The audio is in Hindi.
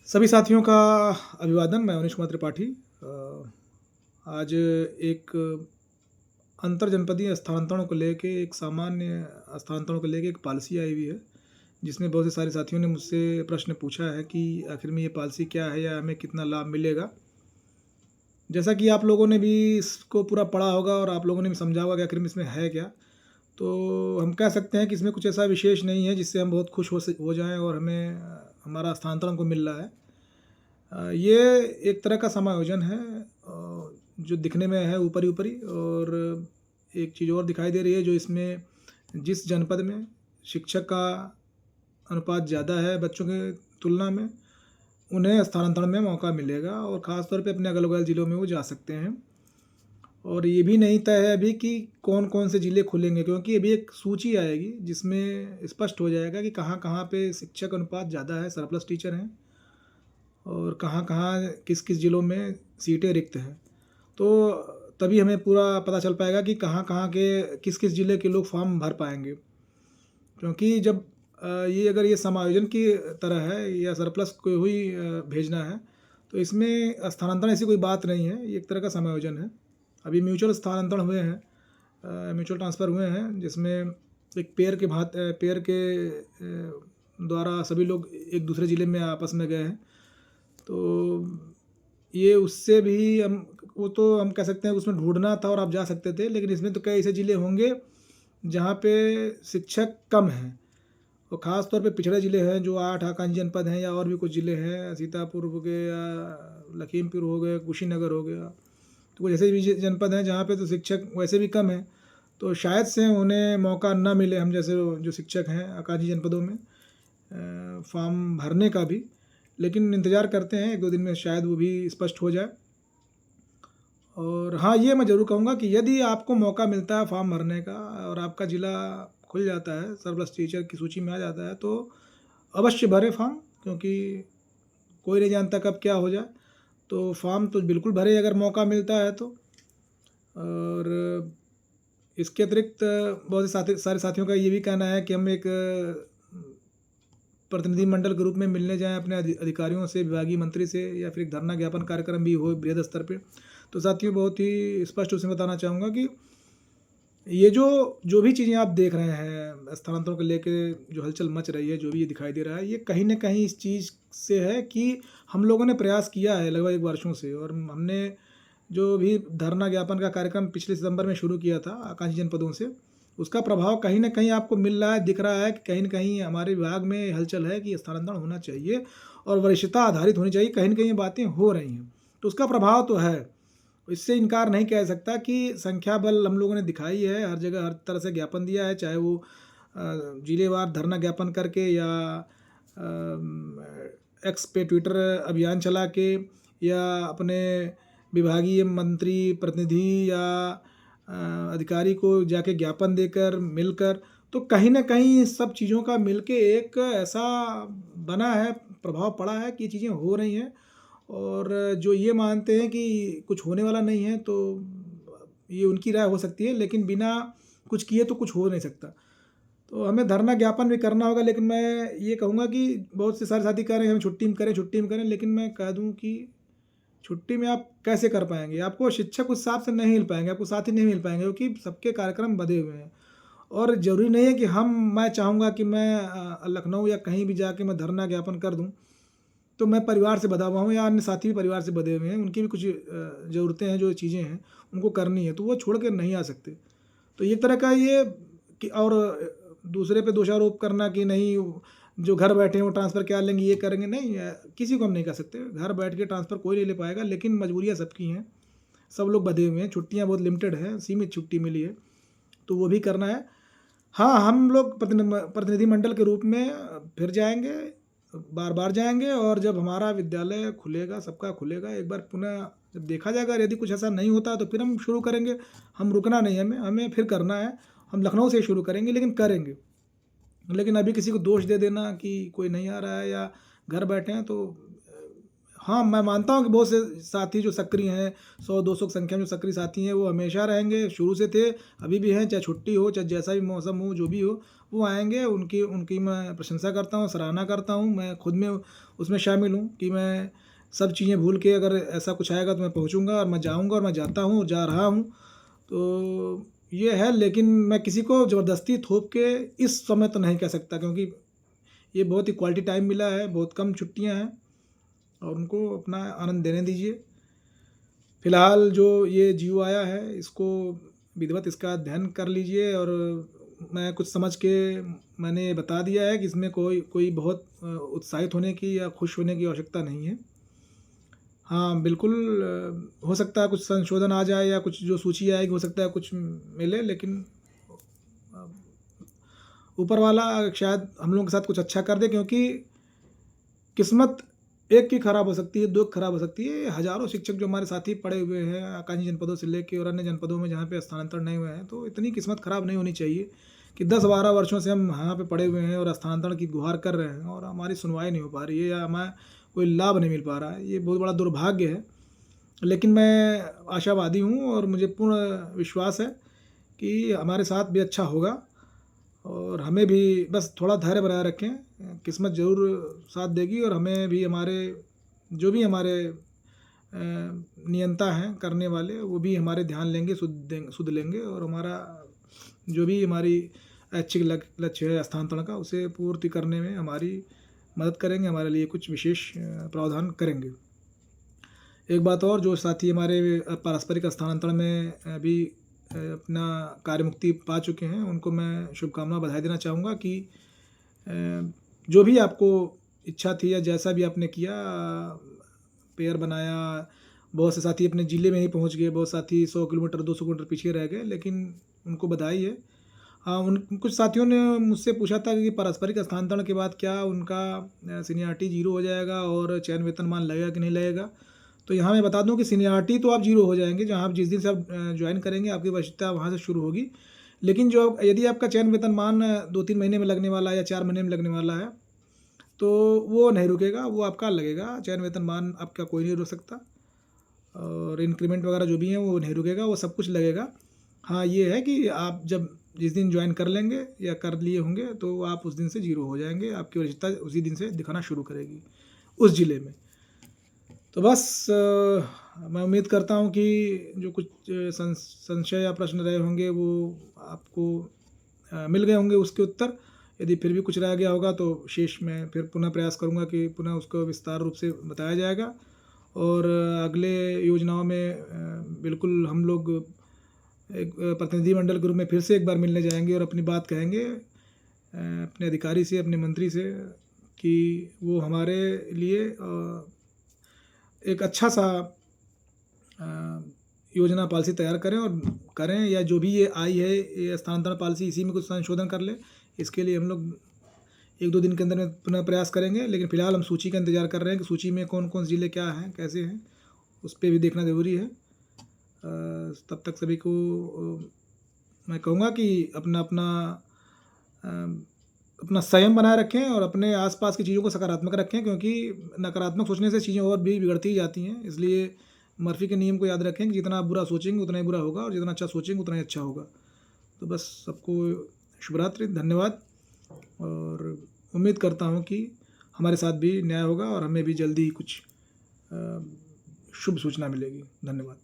सभी साथियों का अभिवादन। मैं अवनीश कुमार त्रिपाठी। आज एक अंतर जनपदीय स्थानांतरण को लेके एक सामान्य स्थानांतरण को लेके एक पॉलिसी आई हुई है, जिसमें बहुत से सारे साथियों ने मुझसे प्रश्न पूछा है कि आखिर में ये पॉलिसी क्या है या हमें कितना लाभ मिलेगा। जैसा कि आप लोगों ने भी इसको पूरा पढ़ा होगा और आप लोगों ने भी समझा होगा कि आखिर में इसमें है क्या। तो हम कह सकते हैं कि इसमें कुछ ऐसा विशेष नहीं है जिससे हम बहुत खुश हो जाएँ और हमें हमारा स्थानांतरण को मिल रहा है। ये एक तरह का समायोजन है जो दिखने में है ऊपरी-ऊपरी, और एक चीज़ और दिखाई दे रही है जो इसमें जिस जनपद में शिक्षक का अनुपात ज़्यादा है बच्चों के तुलना में, उन्हें स्थानांतरण में मौका मिलेगा और ख़ास तौर पे अपने अगल-बगल ज़िलों में वो जा सकते हैं। और ये भी नहीं तय है अभी कि कौन-कौन से ज़िले खुलेंगे, क्योंकि अभी एक सूची आएगी जिसमें स्पष्ट हो जाएगा कि कहाँ-कहाँ पे शिक्षक अनुपात ज़्यादा है, सरप्लस टीचर हैं, और कहाँ-कहाँ किस-किस ज़िलों में सीटें रिक्त हैं। तो तभी हमें पूरा पता चल पाएगा कि कहाँ-कहाँ के किस-किस ज़िले के लोग फ़ॉर्म भर पाएँगे। क्योंकि जब ये अगर ये समायोजन की तरह है या सरप्लस को ही भेजना है, तो इसमें स्थानांतरण ऐसी कोई बात नहीं है, ये एक तरह का समायोजन है। अभी म्यूचुअल स्थानांतरण हुए हैं, म्यूचुअल ट्रांसफ़र हुए हैं, जिसमें एक पेयर के द्वारा सभी लोग एक दूसरे ज़िले में आपस में गए हैं। तो ये उससे भी हम वो तो हम कह सकते हैं उसमें ढूँढना था और आप जा सकते थे, लेकिन इसमें तो कई ऐसे ज़िले होंगे जहाँ पे शिक्षक कम हैं, और ख़ास तौर पे पिछड़े ज़िले हैं जो 8 आकांक्षी जनपद हैं, या और भी कुछ ज़िले हैं, सीतापुर हो गए या लखीमपुर हो गए, कुशीनगर हो गया। तो कुछ ऐसे भी जनपद हैं जहाँ पे तो शिक्षक वैसे भी कम हैं, तो शायद से उन्हें मौका ना मिले हम जैसे जो शिक्षक हैं आकांक्षी जनपदों में फॉर्म भरने का भी। लेकिन इंतज़ार करते हैं, 1-2 दिन में शायद वो भी स्पष्ट हो जाए। और हाँ, ये मैं ज़रूर कहूँगा कि यदि आपको मौका मिलता है फॉर्म भरने का और आपका ज़िला खुल जाता है, सरप्लस टीचर की सूची में आ जाता है, तो अवश्य भरें फॉर्म, क्योंकि कोई नहीं जानता कब क्या हो जाए। तो फॉर्म तो बिल्कुल भरें अगर मौका मिलता है तो। और इसके अतिरिक्त बहुत से सारे साथियों का ये भी कहना है कि हम एक प्रतिनिधिमंडल के रूप में मिलने जाएँ अपने अधिकारियों से, विभागीय मंत्री से, या फिर एक धरना ज्ञापन कार्यक्रम भी हो बृहद स्तर पे। तो साथियों, बहुत ही स्पष्ट रूप से बताना चाहूँगा कि ये जो भी चीज़ें आप देख रहे हैं स्थानांतरण को लेके जो हलचल मच रही है, जो भी ये दिखाई दे रहा है, ये कहीं न कहीं इस चीज़ से है कि हम लोगों ने प्रयास किया है लगभग 1 वर्षों से, और हमने जो भी धरना ज्ञापन का कार्यक्रम पिछले सितंबर में शुरू किया था आकांक्षी जनपदों से, उसका प्रभाव कहीं न कहीं आपको मिल रहा है, दिख रहा है कि कहीं न कहीं हमारे विभाग में हलचल है कि स्थानांतरण होना चाहिए और वरिष्ठता आधारित होनी चाहिए, कहीं न कहीं ये बातें हो रही हैं। तो उसका प्रभाव तो है, इससे इनकार नहीं किया जा सकता कि संख्या बल हम लोगों ने दिखाई है, हर जगह हर तरह से ज्ञापन दिया है, चाहे वो जिलेवार धरना ज्ञापन करके या एक्स पे ट्विटर अभियान चला के, या अपने विभागीय मंत्री, प्रतिनिधि या अधिकारी को जाके ज्ञापन देकर, मिलकर। तो कहीं न कहीं इस सब चीज़ों का मिलके एक ऐसा बना है, प्रभाव पड़ा है कि ये चीज़ें हो रही हैं, और जो ये मानते हैं कि कुछ होने वाला नहीं है, तो ये उनकी राय हो सकती है, लेकिन बिना कुछ किए तो कुछ हो नहीं सकता। तो हमें धरना ज्ञापन भी करना होगा, लेकिन मैं ये कहूँगा कि बहुत से सारे साथी कह रहे हैं हम छुट्टी में करें, लेकिन मैं कह दूँ कि छुट्टी में आप कैसे कर पाएँगे? आपको शिक्षक उस हिसाब से नहीं मिल पाएँगे, आपको साथी नहीं मिल पाएँगे, क्योंकि सबके कार्यक्रम बँधे हुए हैं। और ज़रूरी नहीं है कि मैं चाहूँगा कि मैं लखनऊ या कहीं भी जाके मैं धरना ज्ञापन कर दूँ, तो मैं परिवार से बँधा हुआ हूँ या अन्य साथी भी परिवार से बँधे हुए हैं, उनकी भी कुछ ज़रूरतें हैं, जो चीज़ें हैं, उनको करनी है, तो वो छोड़ के नहीं आ सकते। तो ये तरह का ये कि और दूसरे पे दोषारोप करना कि नहीं, जो घर बैठे हैं वो ट्रांसफ़र क्या लेंगे, ये करेंगे, नहीं किसी को हम नहीं कह सकते। घर बैठ के ट्रांसफ़र कोई नहीं ले पाएगा, लेकिन मजबूरियाँ सबकी हैं, सब लोग बँधे हुए हैं, छुट्टियाँ बहुत लिमिटेड हैं, सीमित छुट्टी मिली है, तो वो भी करना है। हाँ, हम लोग प्रतिनिधिमंडल के रूप में फिर जाएँगे, बार-बार जाएँगे, और जब हमारा विद्यालय खुलेगा, सबका खुलेगा, एक बार पुनः जब देखा जाएगा, यदि कुछ ऐसा नहीं होता तो फिर हम शुरू करेंगे। हम रुकना नहीं है, हमें फिर करना है। हम लखनऊ से ही शुरू करेंगे, लेकिन करेंगे। लेकिन अभी किसी को दोष दे देना कि कोई नहीं आ रहा है या घर बैठे हैं, तो हाँ, मैं मानता हूँ कि बहुत से साथी जो सक्रिय हैं, 100-200 की संख्या में जो सक्रिय साथी हैं, वो हमेशा रहेंगे, शुरू से थे, अभी भी हैं, चाहे छुट्टी हो, चाहे जैसा भी मौसम हो, जो भी हो, वो आएँगे। उनकी उनकी मैं प्रशंसा करता हूँ, सराहना करता हूँ। मैं खुद में उसमें शामिल हूँ कि मैं सब चीज़ें भूल के अगर ऐसा कुछ आएगा तो मैं पहुँचूँगा और मैं जाऊँगा और मैं जाता हूँ और जा रहा हूँ। तो ये है, लेकिन मैं किसी को ज़बरदस्ती थोप के इस समय तो नहीं कह सकता, क्योंकि ये बहुत ही क्वालिटी टाइम मिला है, बहुत कम छुट्टियाँ हैं और उनको अपना आनंद देने दीजिए। फिलहाल जो ये जियो आया है, इसको विधिवत इसका अध्ययन कर लीजिए और मैं कुछ समझ के मैंने बता दिया है कि इसमें कोई कोई बहुत उत्साहित होने की या खुश होने की आवश्यकता नहीं है। हाँ, बिल्कुल हो सकता है कुछ संशोधन आ जाए या कुछ जो सूची आएगी हो सकता है कुछ मिले, लेकिन अ, ऊपर वाला शायद हम लोगों के साथ कुछ अच्छा कर दे, क्योंकि किस्मत एक की खराब हो सकती है, 2 की खराब हो सकती है। हज़ारों शिक्षक जो हमारे साथी पढ़े हुए हैं, आकांक्षी जनपदों से लेके और अन्य जनपदों में जहाँ पे स्थानांतरण नहीं हुए हैं, तो इतनी किस्मत खराब नहीं होनी चाहिए कि 10-12 वर्षों से हम यहाँ पे पढ़े हुए हैं और स्थानांतरण की गुहार कर रहे हैं और हमारी सुनवाई नहीं हो पा रही है या हमें कोई लाभ नहीं मिल पा रहा है। ये बहुत बड़ा दुर्भाग्य है। लेकिन मैं आशावादी हूँ और मुझे पूर्ण विश्वास है कि हमारे साथ भी अच्छा होगा और हमें भी बस थोड़ा धैर्य बनाए रखें। किस्मत ज़रूर साथ देगी और हमें भी हमारे जो भी हमारे नियंता हैं करने वाले, वो भी हमारे ध्यान लेंगे, सुध लेंगे और हमारा जो भी हमारी ऐच्छिक लक्ष्य है स्थानांतरण का, उसे पूर्ति करने में हमारी मदद करेंगे, हमारे लिए कुछ विशेष प्रावधान करेंगे। एक बात और, जो साथी हमारे पारस्परिक स्थानांतरण में अभी अपना कार्यमुक्ति पा चुके हैं, उनको मैं शुभकामना बधाई देना चाहूँगा कि जो भी आपको इच्छा थी या जैसा भी आपने किया, पेयर बनाया, बहुत से साथी अपने ज़िले में ही पहुँच गए, बहुत साथी 100 किलोमीटर 200 किलोमीटर पीछे रह गए, लेकिन उनको बधाई है। हाँ, उन कुछ साथियों ने मुझसे पूछा था कि पारस्परिक स्थानांतरण के बाद क्या उनका सीनियरिटी 0 हो जाएगा और चयन वेतनमान लगेगा कि नहीं लगेगा? तो यहाँ मैं बता दूँ कि सीनियरिटी तो आप 0 हो जाएँगे, जहाँ आप जिस दिन से आप जॉइन करेंगे, आपकी वरिष्ठता वहाँ से शुरू होगी। लेकिन जो यदि आपका चयन वेतनमान 2-3 महीने में लगने वाला है या 4 महीने में लगने वाला है, तो वो नहीं रुकेगा, वो आपका लगेगा। चयन वेतनमान आपका कोई नहीं रोक सकता और इंक्रीमेंट वगैरह जो भी है वो नहीं रुकेगा, वो सब कुछ लगेगा। हाँ, ये है कि आप जब जिस दिन जॉइन कर लेंगे या कर लिए होंगे, तो आप उस दिन से 0 हो जाएँगे, आपकी वरिष्ठता उसी दिन से दिखाना शुरू करेगी, उस ज़िले में। तो बस मैं उम्मीद करता हूँ कि जो कुछ संशय या प्रश्न रहे होंगे वो आपको मिल गए होंगे उसके उत्तर। यदि फिर भी कुछ रह गया होगा तो शेष मैं फिर पुनः प्रयास करूँगा कि पुनः उसको विस्तार रूप से बताया जाएगा और अगले योजनाओं में बिल्कुल हम लोग एक प्रतिनिधिमंडल के रूप में फिर से एक बार मिलने जाएँगे और अपनी बात कहेंगे अपने अधिकारी से, अपने मंत्री से कि वो हमारे लिए एक अच्छा सा योजना पॉलिसी तैयार करें और करें, या जो भी ये आई है ये स्थानांतरण पॉलिसी, इसी में कुछ संशोधन कर लें। इसके लिए हम लोग 1-2 दिन के अंदर में पुनः प्रयास करेंगे, लेकिन फ़िलहाल हम सूची का इंतज़ार कर रहे हैं कि सूची में कौन-कौन से ज़िले क्या हैं, कैसे हैं, उस पे भी देखना ज़रूरी है। तब तक सभी को मैं कहूँगा कि अपना संयम बनाए रखें और अपने आस-पास की चीज़ों को सकारात्मक रखें, क्योंकि नकारात्मक सोचने से चीज़ें और भी बिगड़ती ही जाती हैं। इसलिए मर्फ़ी के नियम को याद रखें कि जितना आप बुरा सोचेंगे उतना ही बुरा होगा और जितना अच्छा सोचेंगे उतना ही अच्छा होगा। तो बस सबको शुभ रात्रि, धन्यवाद और उम्मीद करता हूँ कि हमारे साथ भी न्याय होगा और हमें भी जल्दी ही कुछ शुभ सूचना मिलेगी। धन्यवाद।